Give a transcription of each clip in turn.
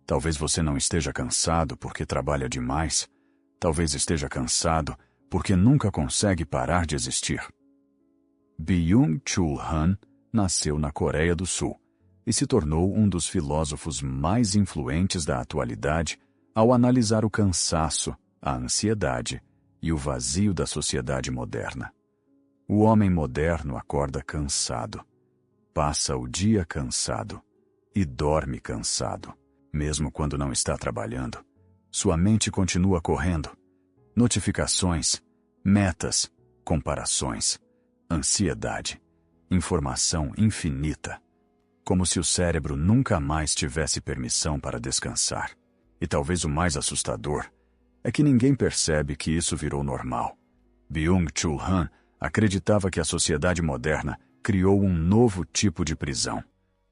Talvez você não esteja cansado porque trabalha demais. Talvez esteja cansado porque nunca consegue parar de existir. Byung-Chul Han nasceu na Coreia do Sul e se tornou um dos filósofos mais influentes da atualidade ao analisar o cansaço, a ansiedade e o vazio da sociedade moderna. O homem moderno acorda cansado, passa o dia cansado e dorme cansado. Mesmo quando não está trabalhando, sua mente continua correndo. Notificações, metas, comparações, ansiedade, informação infinita. Como se o cérebro nunca mais tivesse permissão para descansar. E talvez o mais assustador é que ninguém percebe que isso virou normal. Byung-Chul Han acreditava que a sociedade moderna criou um novo tipo de prisão.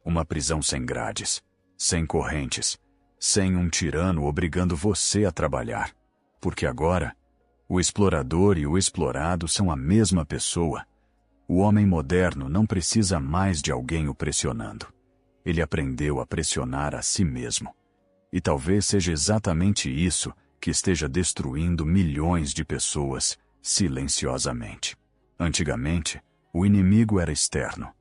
Uma prisão sem grades, sem correntes, sem um tirano obrigando você a trabalhar. Porque agora, o explorador e o explorado são a mesma pessoa. O homem moderno não precisa mais de alguém o pressionando. Ele aprendeu a pressionar a si mesmo. E talvez seja exatamente isso que esteja destruindo milhões de pessoas silenciosamente. Antigamente, o inimigo era externo.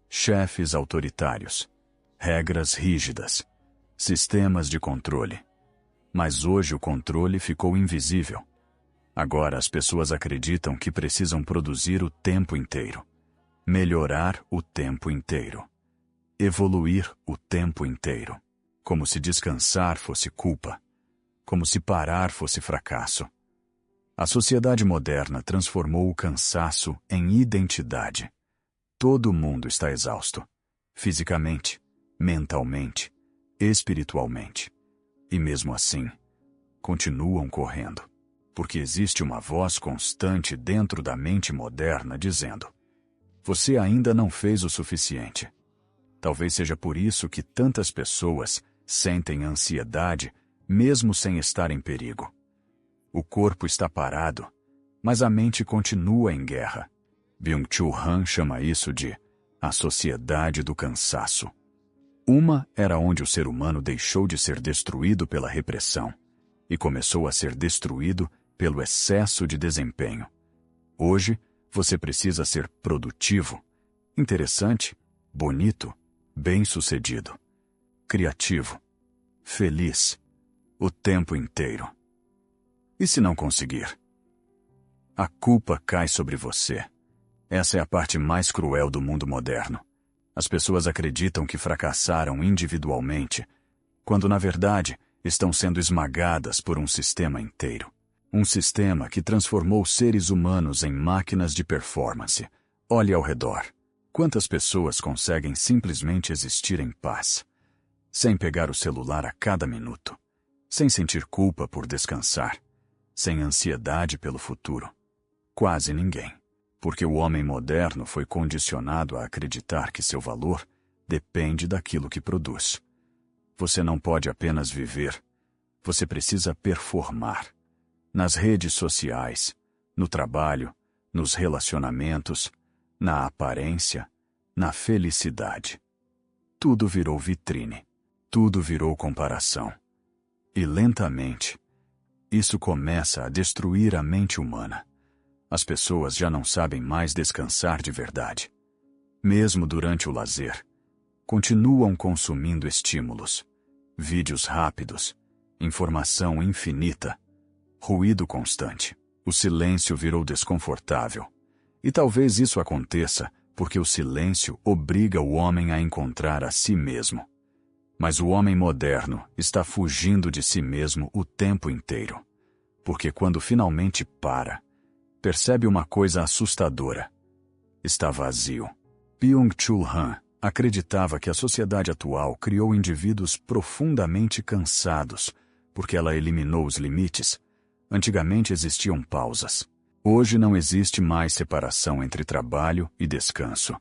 Chefes autoritários, regras rígidas, sistemas de controle. Mas hoje o controle ficou invisível. Agora as pessoas acreditam que precisam produzir o tempo inteiro, melhorar o tempo inteiro, evoluir o tempo inteiro, como se descansar fosse culpa, como se parar fosse fracasso. A sociedade moderna transformou o cansaço em identidade. Todo mundo está exausto, fisicamente, mentalmente, espiritualmente. E mesmo assim, continuam correndo. Porque existe uma voz constante dentro da mente moderna dizendo: você ainda não fez o suficiente. Talvez seja por isso que tantas pessoas sentem ansiedade mesmo sem estar em perigo. O corpo está parado, mas a mente continua em guerra. Byung-Chul Han chama isso de a sociedade do cansaço. Uma era onde o ser humano deixou de ser destruído pela repressão e começou a ser destruído pelo excesso de desempenho. Hoje, você precisa ser produtivo, interessante, bonito, bem-sucedido, criativo, feliz, o tempo inteiro. E se não conseguir? A culpa cai sobre você. Essa é a parte mais cruel do mundo moderno. As pessoas acreditam que fracassaram individualmente, quando na verdade estão sendo esmagadas por um sistema inteiro. Um sistema que transformou seres humanos em máquinas de performance. Olhe ao redor. Quantas pessoas conseguem simplesmente existir em paz, sem pegar o celular a cada minuto, sem sentir culpa por descansar, sem ansiedade pelo futuro? Quase ninguém. Porque o homem moderno foi condicionado a acreditar que seu valor depende daquilo que produz. Você não pode apenas viver, você precisa performar. Nas redes sociais, no trabalho, nos relacionamentos, na aparência, na felicidade. Tudo virou vitrine, tudo virou comparação. E lentamente, isso começa a destruir a mente humana. As pessoas já não sabem mais descansar de verdade. Mesmo durante o lazer, continuam consumindo estímulos, vídeos rápidos, informação infinita, ruído constante. O silêncio virou desconfortável. E talvez isso aconteça porque o silêncio obriga o homem a encontrar a si mesmo. Mas o homem moderno está fugindo de si mesmo o tempo inteiro. Porque quando finalmente para, percebe uma coisa assustadora. Está vazio. Byung-Chul Han acreditava que a sociedade atual criou indivíduos profundamente cansados, porque ela eliminou os limites. Antigamente existiam pausas. Hoje não existe mais separação entre trabalho e descanso.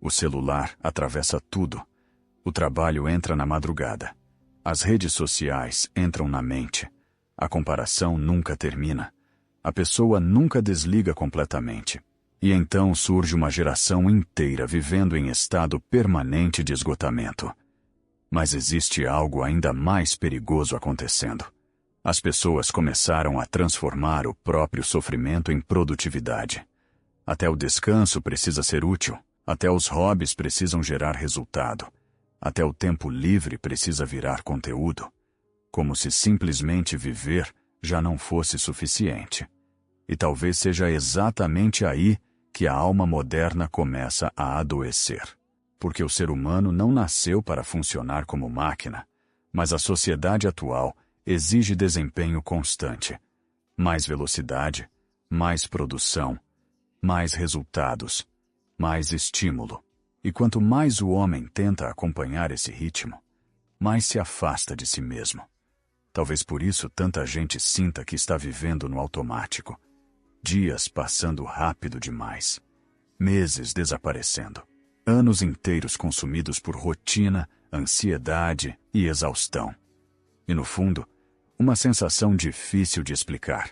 O celular atravessa tudo. O trabalho entra na madrugada. As redes sociais entram na mente. A comparação nunca termina. A pessoa nunca desliga completamente. E então surge uma geração inteira vivendo em estado permanente de esgotamento. Mas existe algo ainda mais perigoso acontecendo. As pessoas começaram a transformar o próprio sofrimento em produtividade. Até o descanso precisa ser útil, até os hobbies precisam gerar resultado, até o tempo livre precisa virar conteúdo, como se simplesmente viver já não fosse suficiente. E talvez seja exatamente aí que a alma moderna começa a adoecer. Porque o ser humano não nasceu para funcionar como máquina, mas a sociedade atual exige desempenho constante. Mais velocidade, mais produção, mais resultados, mais estímulo. E quanto mais o homem tenta acompanhar esse ritmo, mais se afasta de si mesmo. Talvez por isso tanta gente sinta que está vivendo no automático. Dias passando rápido demais. Meses desaparecendo. Anos inteiros consumidos por rotina, ansiedade e exaustão. E no fundo, uma sensação difícil de explicar.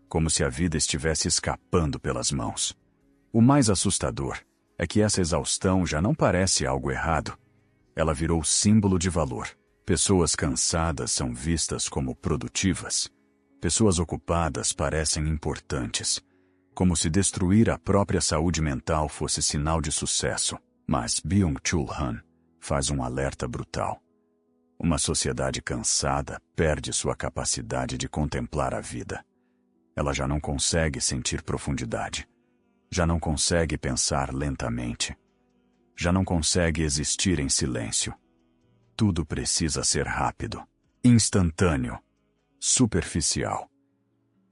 Como se a vida estivesse escapando pelas mãos. O mais assustador é que essa exaustão já não parece algo errado. Ela virou símbolo de valor. Pessoas cansadas são vistas como produtivas. Pessoas ocupadas parecem importantes. Como se destruir a própria saúde mental fosse sinal de sucesso. Mas Byung-Chul Han faz um alerta brutal. Uma sociedade cansada perde sua capacidade de contemplar a vida. Ela já não consegue sentir profundidade. Já não consegue pensar lentamente. Já não consegue existir em silêncio. Tudo precisa ser rápido, instantâneo, superficial.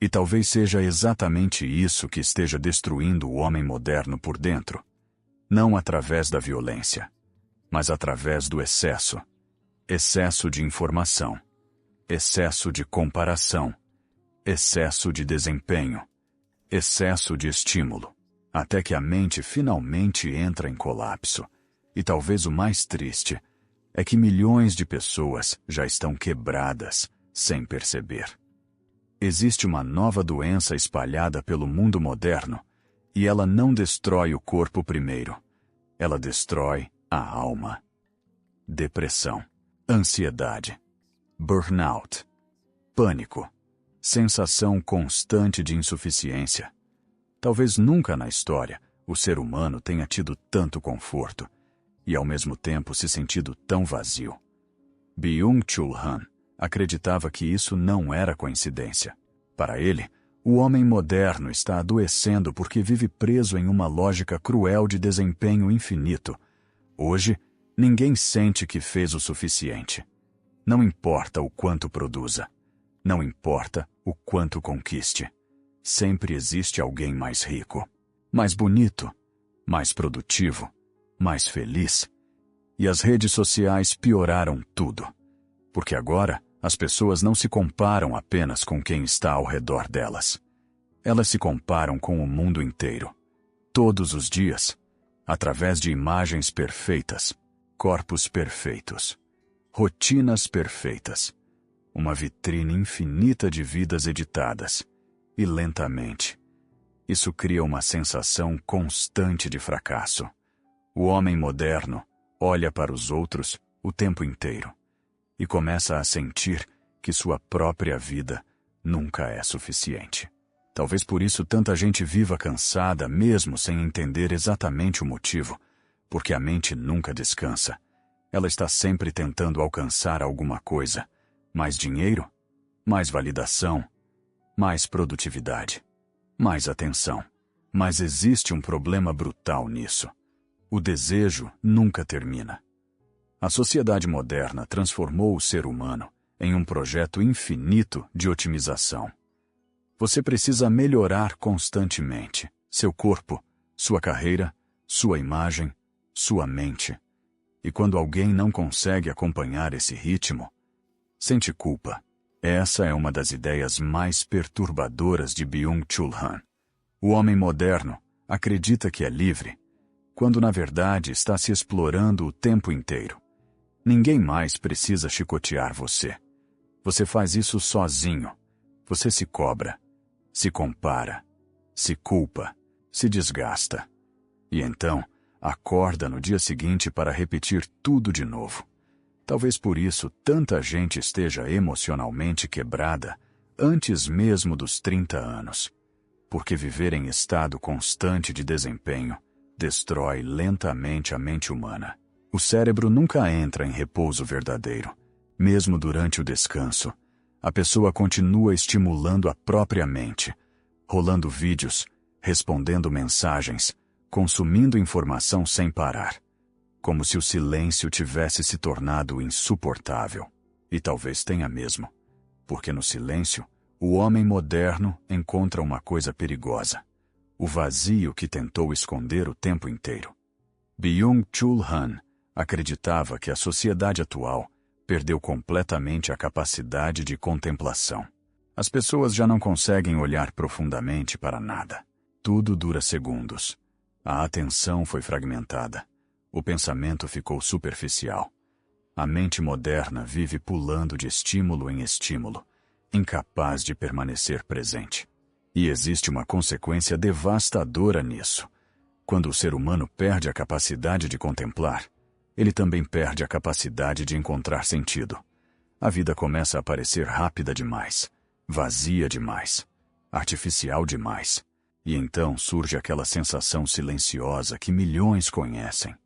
E talvez seja exatamente isso que esteja destruindo o homem moderno por dentro. Não através da violência, mas através do excesso. Excesso de informação, excesso de comparação, excesso de desempenho, excesso de estímulo, até que a mente finalmente entra em colapso. E talvez o mais triste é que milhões de pessoas já estão quebradas sem perceber. Existe uma nova doença espalhada pelo mundo moderno, e ela não destrói o corpo primeiro. Ela destrói a alma. Depressão, ansiedade, burnout, pânico, sensação constante de insuficiência. Talvez nunca na história o ser humano tenha tido tanto conforto e ao mesmo tempo se sentido tão vazio. Byung-Chul Han acreditava que isso não era coincidência. Para ele, o homem moderno está adoecendo porque vive preso em uma lógica cruel de desempenho infinito. Hoje, ninguém sente que fez o suficiente. Não importa o quanto produza. Não importa o quanto conquiste. Sempre existe alguém mais rico, mais bonito, mais produtivo, mais feliz. E as redes sociais pioraram tudo. Porque agora, as pessoas não se comparam apenas com quem está ao redor delas. Elas se comparam com o mundo inteiro. Todos os dias, através de imagens perfeitas, corpos perfeitos, rotinas perfeitas, uma vitrine infinita de vidas editadas, e lentamente. Isso cria uma sensação constante de fracasso. O homem moderno olha para os outros o tempo inteiro e começa a sentir que sua própria vida nunca é suficiente. Talvez por isso tanta gente viva cansada mesmo sem entender exatamente o motivo, porque a mente nunca descansa. Ela está sempre tentando alcançar alguma coisa. Mais dinheiro, mais validação, mais produtividade, mais atenção. Mas existe um problema brutal nisso. O desejo nunca termina. A sociedade moderna transformou o ser humano em um projeto infinito de otimização. Você precisa melhorar constantemente seu corpo, sua carreira, sua imagem, sua mente. E quando alguém não consegue acompanhar esse ritmo, sente culpa. Essa é uma das ideias mais perturbadoras de Byung-Chul Han. O homem moderno acredita que é livre, quando na verdade está se explorando o tempo inteiro. Ninguém mais precisa chicotear você. Você faz isso sozinho. Você se cobra, se compara, se culpa, se desgasta. E então, acorda no dia seguinte para repetir tudo de novo. Talvez por isso tanta gente esteja emocionalmente quebrada antes mesmo dos 30 anos. Porque viver em estado constante de desempenho destrói lentamente a mente humana. O cérebro nunca entra em repouso verdadeiro. Mesmo durante o descanso, a pessoa continua estimulando a própria mente, rolando vídeos, respondendo mensagens, consumindo informação sem parar. Como se o silêncio tivesse se tornado insuportável. E talvez tenha mesmo. Porque no silêncio, o homem moderno encontra uma coisa perigosa. O vazio que tentou esconder o tempo inteiro. Byung-Chul Han acreditava que a sociedade atual perdeu completamente a capacidade de contemplação. As pessoas já não conseguem olhar profundamente para nada. Tudo dura segundos. A atenção foi fragmentada. O pensamento ficou superficial. A mente moderna vive pulando de estímulo em estímulo, incapaz de permanecer presente. E existe uma consequência devastadora nisso. Quando o ser humano perde a capacidade de contemplar, ele também perde a capacidade de encontrar sentido. A vida começa a parecer rápida demais, vazia demais, artificial demais. E então surge aquela sensação silenciosa que milhões conhecem,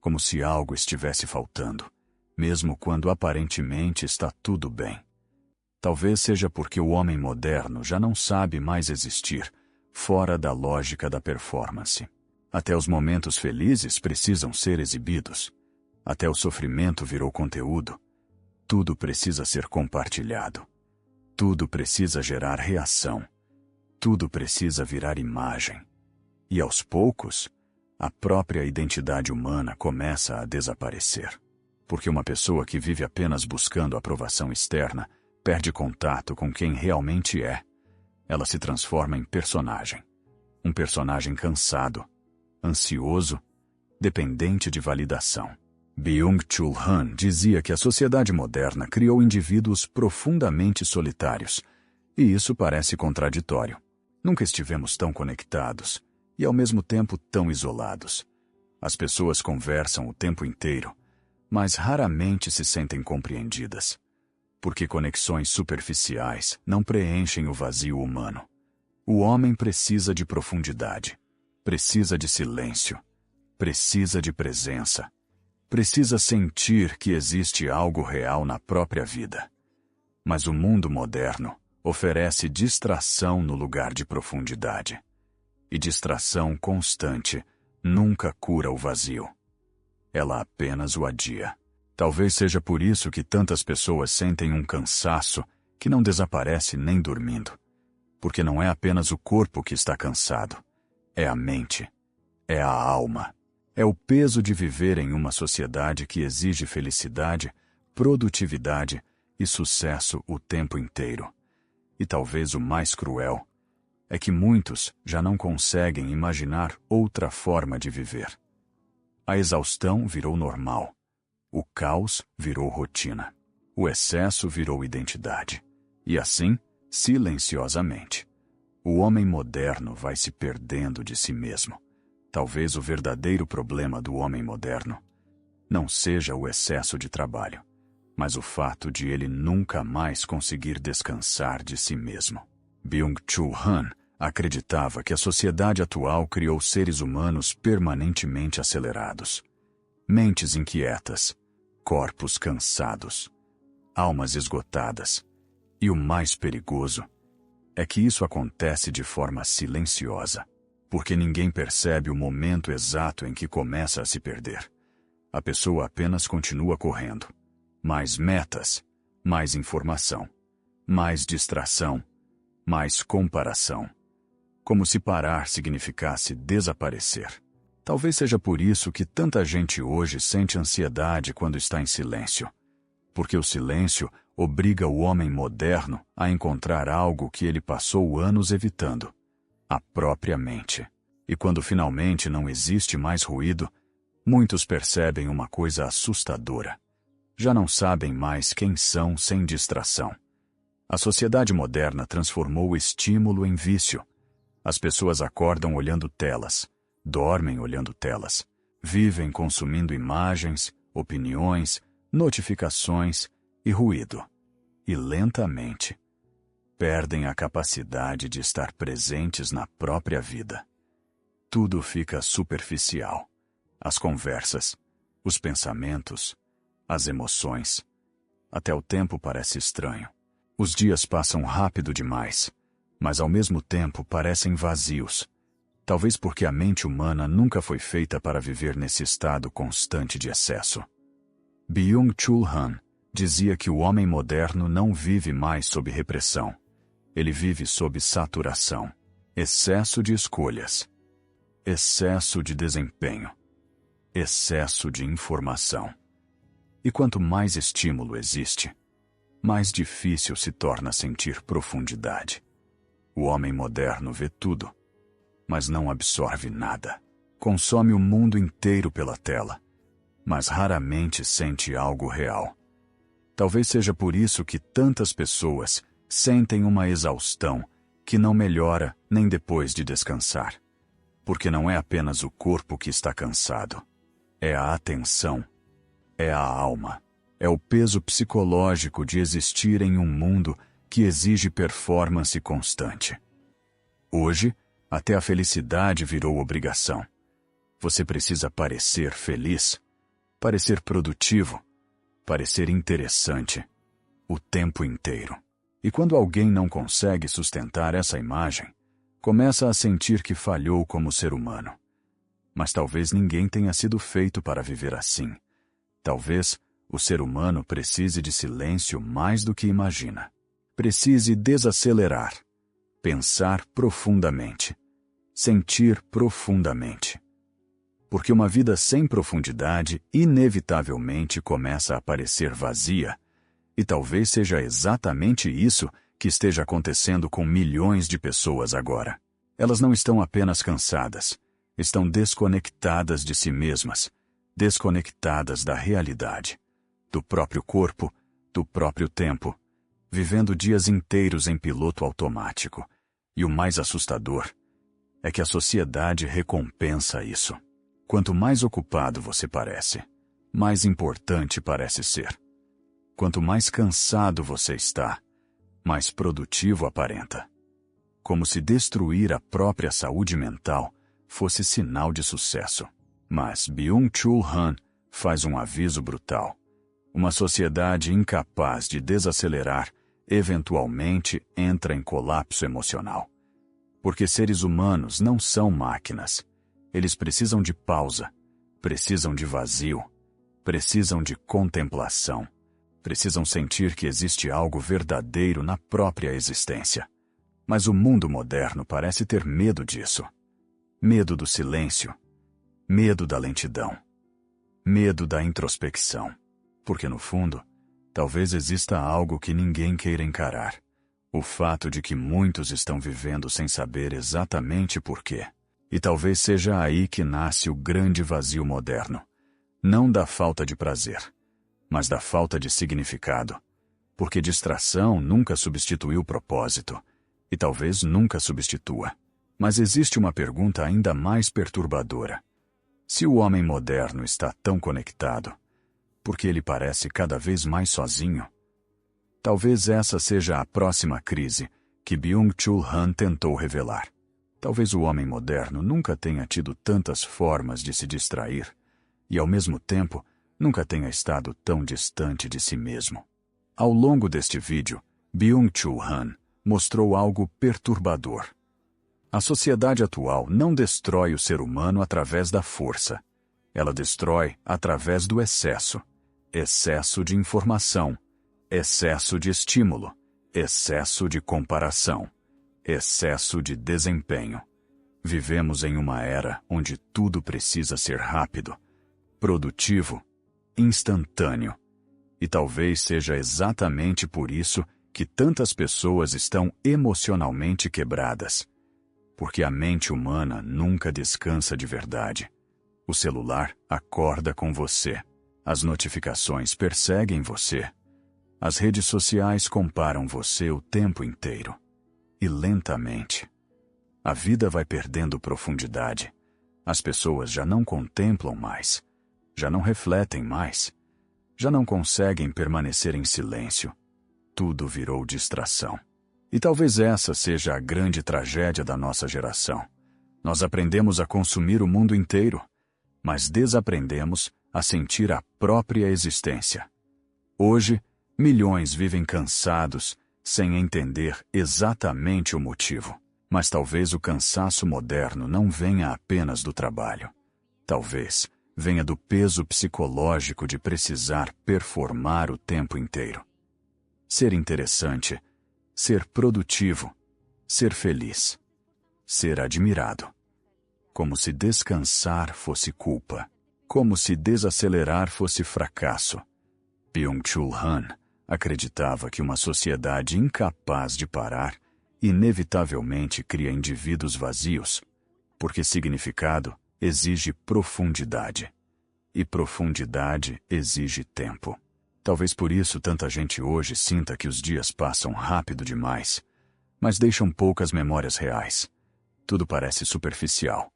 como se algo estivesse faltando, mesmo quando aparentemente está tudo bem. Talvez seja porque o homem moderno já não sabe mais existir fora da lógica da performance. Até os momentos felizes precisam ser exibidos. Até o sofrimento virou conteúdo. Tudo precisa ser compartilhado. Tudo precisa gerar reação. Tudo precisa virar imagem. E aos poucos, a própria identidade humana começa a desaparecer. Porque uma pessoa que vive apenas buscando aprovação externa perde contato com quem realmente é. Ela se transforma em personagem. Um personagem cansado, ansioso, dependente de validação. Byung-Chul Han dizia que a sociedade moderna criou indivíduos profundamente solitários, e isso parece contraditório. Nunca estivemos tão conectados, e ao mesmo tempo tão isolados. As pessoas conversam o tempo inteiro, mas raramente se sentem compreendidas. Porque conexões superficiais não preenchem o vazio humano. O homem precisa de profundidade, precisa de silêncio, precisa de presença, precisa sentir que existe algo real na própria vida. Mas o mundo moderno oferece distração no lugar de profundidade. E distração constante nunca cura o vazio. Ela apenas o adia. Talvez seja por isso que tantas pessoas sentem um cansaço que não desaparece nem dormindo. Porque não é apenas o corpo que está cansado. É a mente. É a alma. É o peso de viver em uma sociedade que exige felicidade, produtividade e sucesso o tempo inteiro. E talvez o mais cruel é que muitos já não conseguem imaginar outra forma de viver. A exaustão virou normal. O caos virou rotina. O excesso virou identidade. E assim, silenciosamente, o homem moderno vai se perdendo de si mesmo. Talvez o verdadeiro problema do homem moderno não seja o excesso de trabalho, mas o fato de ele nunca mais conseguir descansar de si mesmo. Byung-Chul Han acreditava que a sociedade atual criou seres humanos permanentemente acelerados. Mentes inquietas, corpos cansados, almas esgotadas. E o mais perigoso é que isso acontece de forma silenciosa, porque ninguém percebe o momento exato em que começa a se perder. A pessoa apenas continua correndo. Mais metas, mais informação, mais distração, mais comparação. Como se parar significasse desaparecer. Talvez seja por isso que tanta gente hoje sente ansiedade quando está em silêncio. Porque o silêncio obriga o homem moderno a encontrar algo que ele passou anos evitando: a própria mente. E quando finalmente não existe mais ruído, muitos percebem uma coisa assustadora. Já não sabem mais quem são sem distração. A sociedade moderna transformou o estímulo em vício. As pessoas acordam olhando telas, dormem olhando telas, vivem consumindo imagens, opiniões, notificações e ruído. E lentamente, perdem a capacidade de estar presentes na própria vida. Tudo fica superficial. As conversas, os pensamentos, as emoções. Até o tempo parece estranho. Os dias passam rápido demais, mas ao mesmo tempo parecem vazios. Talvez porque a mente humana nunca foi feita para viver nesse estado constante de excesso. Byung-Chul Han dizia que o homem moderno não vive mais sob repressão. Ele vive sob saturação, excesso de escolhas, excesso de desempenho, excesso de informação. E quanto mais estímulo existe, mais difícil se torna sentir profundidade. O homem moderno vê tudo, mas não absorve nada. Consome o mundo inteiro pela tela, mas raramente sente algo real. Talvez seja por isso que tantas pessoas sentem uma exaustão que não melhora nem depois de descansar. Porque não é apenas o corpo que está cansado. É a atenção, é a alma, é o peso psicológico de existir em um mundo que exige performance constante. Hoje, até a felicidade virou obrigação. Você precisa parecer feliz, parecer produtivo, parecer interessante, o tempo inteiro. E quando alguém não consegue sustentar essa imagem, começa a sentir que falhou como ser humano. Mas talvez ninguém tenha sido feito para viver assim. Talvez o ser humano precise de silêncio mais do que imagina. Precise desacelerar, pensar profundamente, sentir profundamente. Porque uma vida sem profundidade inevitavelmente começa a parecer vazia, e talvez seja exatamente isso que esteja acontecendo com milhões de pessoas agora. Elas não estão apenas cansadas, estão desconectadas de si mesmas, desconectadas da realidade, do próprio corpo, do próprio tempo, vivendo dias inteiros em piloto automático. E o mais assustador é que a sociedade recompensa isso. Quanto mais ocupado você parece, mais importante parece ser. Quanto mais cansado você está, mais produtivo aparenta. Como se destruir a própria saúde mental fosse sinal de sucesso. Mas Byung-Chul Han faz um aviso brutal. Uma sociedade incapaz de desacelerar eventualmente entra em colapso emocional. Porque seres humanos não são máquinas. Eles precisam de pausa, precisam de vazio, precisam de contemplação, precisam sentir que existe algo verdadeiro na própria existência. Mas o mundo moderno parece ter medo disso. Medo do silêncio, medo da lentidão, medo da introspecção. Porque no fundo, talvez exista algo que ninguém queira encarar. O fato de que muitos estão vivendo sem saber exatamente por quê. E talvez seja aí que nasce o grande vazio moderno. Não da falta de prazer, mas da falta de significado. Porque distração nunca substituiu propósito, e talvez nunca substitua. Mas existe uma pergunta ainda mais perturbadora. Se o homem moderno está tão conectado, por que ele parece cada vez mais sozinho? Talvez essa seja a próxima crise que Byung-Chul Han tentou revelar. Talvez o homem moderno nunca tenha tido tantas formas de se distrair e, ao mesmo tempo, nunca tenha estado tão distante de si mesmo. Ao longo deste vídeo, Byung-Chul Han mostrou algo perturbador. A sociedade atual não destrói o ser humano através da força. Ela destrói através do excesso. Excesso de informação, excesso de estímulo, excesso de comparação, excesso de desempenho. Vivemos em uma era onde tudo precisa ser rápido, produtivo, instantâneo. E talvez seja exatamente por isso que tantas pessoas estão emocionalmente quebradas. Porque a mente humana nunca descansa de verdade. O celular acorda com você. As notificações perseguem você. As redes sociais comparam você o tempo inteiro. E lentamente, a vida vai perdendo profundidade. As pessoas já não contemplam mais. Já não refletem mais. Já não conseguem permanecer em silêncio. Tudo virou distração. E talvez essa seja a grande tragédia da nossa geração. Nós aprendemos a consumir o mundo inteiro, mas desaprendemos a sentir a própria existência. Hoje, milhões vivem cansados, sem entender exatamente o motivo. Mas talvez o cansaço moderno não venha apenas do trabalho. Talvez venha do peso psicológico de precisar performar o tempo inteiro. Ser interessante, ser produtivo, ser feliz, ser admirado. Como se descansar fosse culpa, como se desacelerar fosse fracasso. Byung-Chul Han acreditava que uma sociedade incapaz de parar inevitavelmente cria indivíduos vazios, porque significado exige profundidade, e profundidade exige tempo. Talvez por isso tanta gente hoje sinta que os dias passam rápido demais, mas deixam poucas memórias reais. Tudo parece superficial.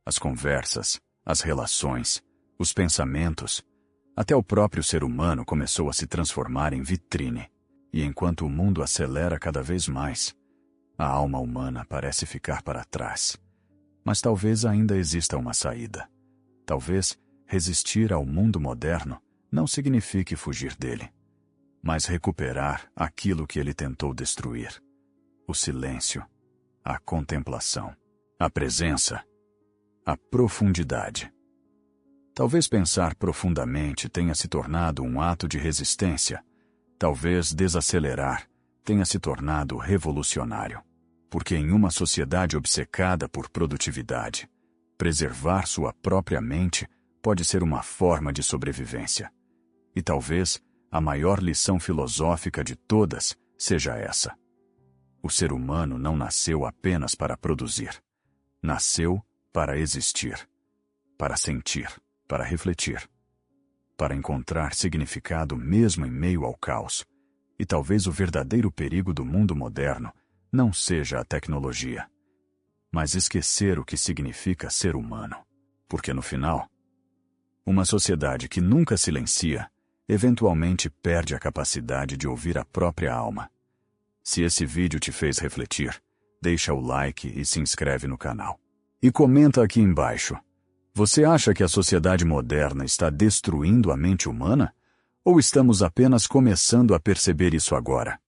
As conversas, as relações, os pensamentos, até o próprio ser humano começou a se transformar em vitrine. E enquanto o mundo acelera cada vez mais, a alma humana parece ficar para trás. Mas talvez ainda exista uma saída. Talvez resistir ao mundo moderno não signifique fugir dele, mas recuperar aquilo que ele tentou destruir. O silêncio, a contemplação, a presença, a profundidade. Talvez pensar profundamente tenha se tornado um ato de resistência. Talvez desacelerar tenha se tornado revolucionário. Porque em uma sociedade obcecada por produtividade, preservar sua própria mente pode ser uma forma de sobrevivência. E talvez a maior lição filosófica de todas seja essa. O ser humano não nasceu apenas para produzir. Nasceu para existir, para sentir, para refletir, para encontrar significado mesmo em meio ao caos. E talvez o verdadeiro perigo do mundo moderno não seja a tecnologia, mas esquecer o que significa ser humano. Porque no final, uma sociedade que nunca silencia, eventualmente perde a capacidade de ouvir a própria alma. Se esse vídeo te fez refletir, deixa o like e se inscreve no canal. E comenta aqui embaixo. Você acha que a sociedade moderna está destruindo a mente humana? Ou estamos apenas começando a perceber isso agora?